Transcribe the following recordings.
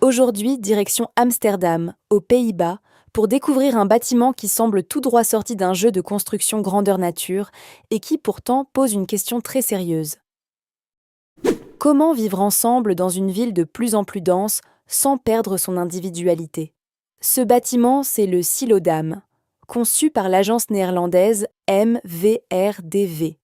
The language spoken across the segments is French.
Aujourd'hui, direction Amsterdam, aux Pays-Bas, pour découvrir un bâtiment qui semble tout droit sorti d'un jeu de construction grandeur nature et qui pourtant pose une question très sérieuse. Comment vivre ensemble dans une ville de plus en plus dense sans perdre son individualité? Ce bâtiment, c'est le Silodam, conçu par l'agence néerlandaise MVRDV.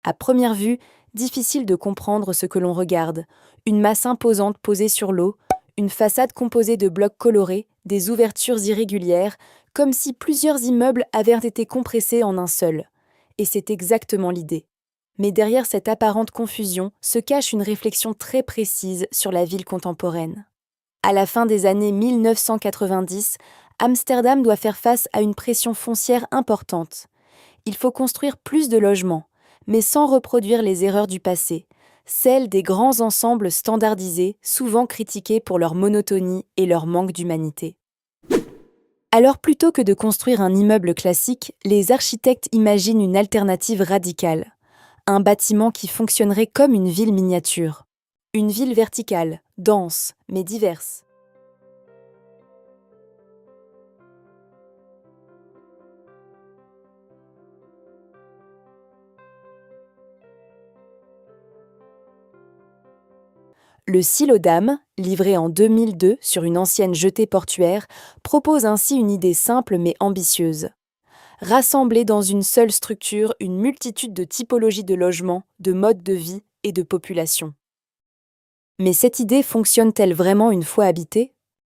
À première vue, difficile de comprendre ce que l'on regarde. Une masse imposante posée sur l'eau, une façade composée de blocs colorés, des ouvertures irrégulières, comme si plusieurs immeubles avaient été compressés en un seul. Et c'est exactement l'idée. Mais derrière cette apparente confusion se cache une réflexion très précise sur la ville contemporaine. À la fin des années 1990, Amsterdam doit faire face à une pression foncière importante. Il faut construire plus de logements, mais sans reproduire les erreurs du passé, celles des grands ensembles standardisés, souvent critiqués pour leur monotonie et leur manque d'humanité. Alors plutôt que de construire un immeuble classique, les architectes imaginent une alternative radicale. Un bâtiment qui fonctionnerait comme une ville miniature. Une ville verticale, dense, mais diverse. Le Silodam, livré en 2002 sur une ancienne jetée portuaire, propose ainsi une idée simple mais ambitieuse. Rassembler dans une seule structure une multitude de typologies de logements, de modes de vie et de population. Mais cette idée fonctionne-t-elle vraiment une fois habitée?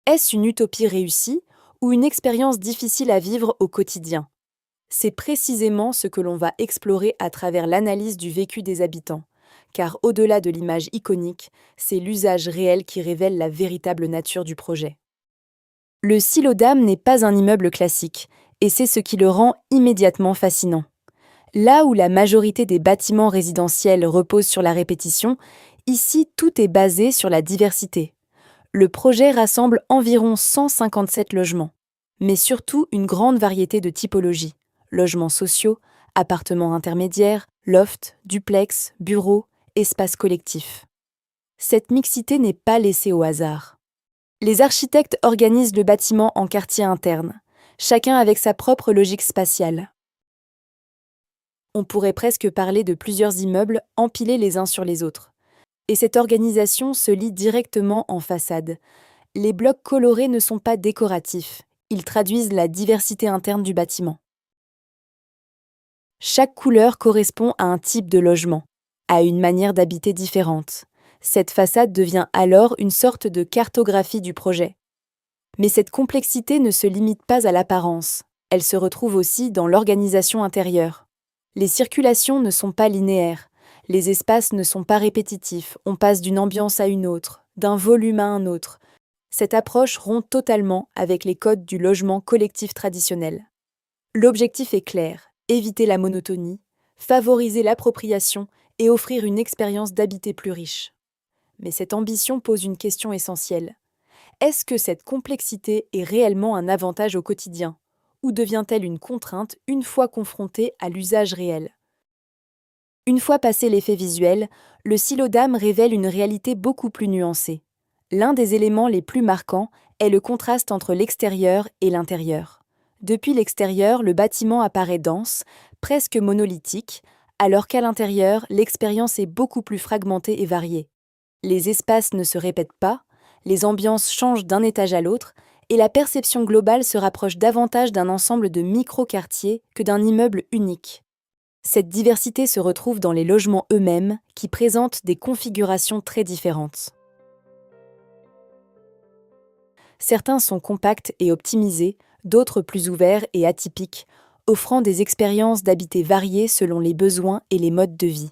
Est-ce une utopie réussie ou une expérience difficile à vivre au quotidien? C'est précisément ce que l'on va explorer à travers l'analyse du vécu des habitants, car au-delà de l'image iconique, c'est l'usage réel qui révèle la véritable nature du projet. Le Silodam n'est pas un immeuble classique, et c'est ce qui le rend immédiatement fascinant. Là où la majorité des bâtiments résidentiels reposent sur la répétition, ici tout est basé sur la diversité. Le projet rassemble environ 157 logements, mais surtout une grande variété de typologies. Logements sociaux, appartements intermédiaires, lofts, duplex, bureaux, espaces collectifs. Cette mixité n'est pas laissée au hasard. Les architectes organisent le bâtiment en quartiers internes, chacun avec sa propre logique spatiale. On pourrait presque parler de plusieurs immeubles empilés les uns sur les autres. Et cette organisation se lie directement en façade. Les blocs colorés ne sont pas décoratifs, ils traduisent la diversité interne du bâtiment. Chaque couleur correspond à un type de logement, à une manière d'habiter différente. Cette façade devient alors une sorte de cartographie du projet. Mais cette complexité ne se limite pas à l'apparence, elle se retrouve aussi dans l'organisation intérieure. Les circulations ne sont pas linéaires, les espaces ne sont pas répétitifs, on passe d'une ambiance à une autre, d'un volume à un autre. Cette approche rompt totalement avec les codes du logement collectif traditionnel. L'objectif est clair, éviter la monotonie, favoriser l'appropriation et offrir une expérience d'habiter plus riche. Mais cette ambition pose une question essentielle. Est-ce que cette complexité est réellement un avantage au quotidien, ou devient-elle une contrainte une fois confrontée à l'usage réel? Une fois passé l'effet visuel, le Silodam révèle une réalité beaucoup plus nuancée. L'un des éléments les plus marquants est le contraste entre l'extérieur et l'intérieur. Depuis l'extérieur, le bâtiment apparaît dense, presque monolithique, alors qu'à l'intérieur, l'expérience est beaucoup plus fragmentée et variée. Les espaces ne se répètent pas, les ambiances changent d'un étage à l'autre, et la perception globale se rapproche davantage d'un ensemble de micro-quartiers que d'un immeuble unique. Cette diversité se retrouve dans les logements eux-mêmes, qui présentent des configurations très différentes. Certains sont compacts et optimisés, d'autres plus ouverts et atypiques, offrant des expériences d'habiter variées selon les besoins et les modes de vie.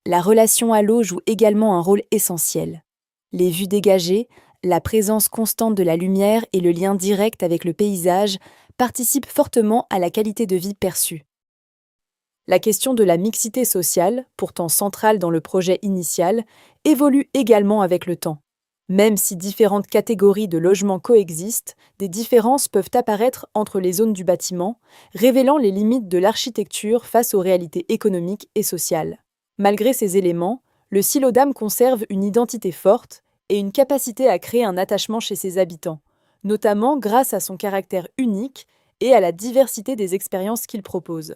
La relation à l'eau joue également un rôle essentiel. Les vues dégagées, la présence constante de la lumière et le lien direct avec le paysage participent fortement à la qualité de vie perçue. La question de la mixité sociale, pourtant centrale dans le projet initial, évolue également avec le temps. Même si différentes catégories de logements coexistent, des différences peuvent apparaître entre les zones du bâtiment, révélant les limites de l'architecture face aux réalités économiques et sociales. Malgré ces éléments, le Silodam conserve une identité forte et une capacité à créer un attachement chez ses habitants, notamment grâce à son caractère unique et à la diversité des expériences qu'il propose.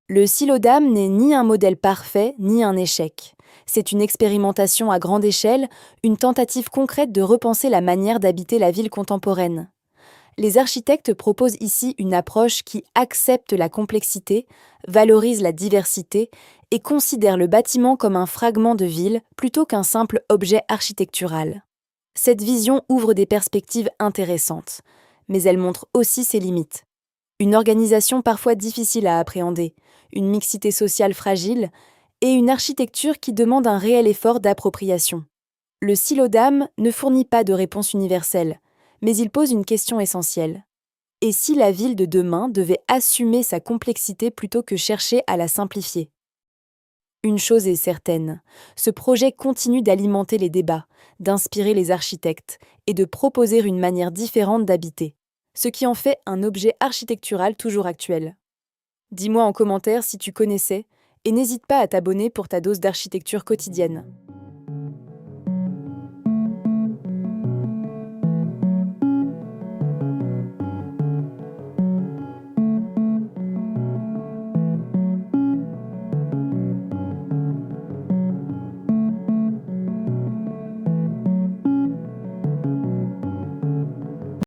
Le silo d'âme n'est ni un modèle parfait, ni un échec. C'est une expérimentation à grande échelle, une tentative concrète de repenser la manière d'habiter la ville contemporaine. Les architectes proposent ici une approche qui accepte la complexité, valorise la diversité et considère le bâtiment comme un fragment de ville plutôt qu'un simple objet architectural. Cette vision ouvre des perspectives intéressantes, mais elle montre aussi ses limites. Une organisation parfois difficile à appréhender, une mixité sociale fragile et une architecture qui demande un réel effort d'appropriation. Le silo d'âme ne fournit pas de réponse universelle, mais il pose une question essentielle. Et si la ville de demain devait assumer sa complexité plutôt que chercher à la simplifier? Une chose est certaine, ce projet continue d'alimenter les débats, d'inspirer les architectes et de proposer une manière différente d'habiter, ce qui en fait un objet architectural toujours actuel. Dis-moi en commentaire si tu connaissais et n'hésite pas à t'abonner pour ta dose d'architecture quotidienne.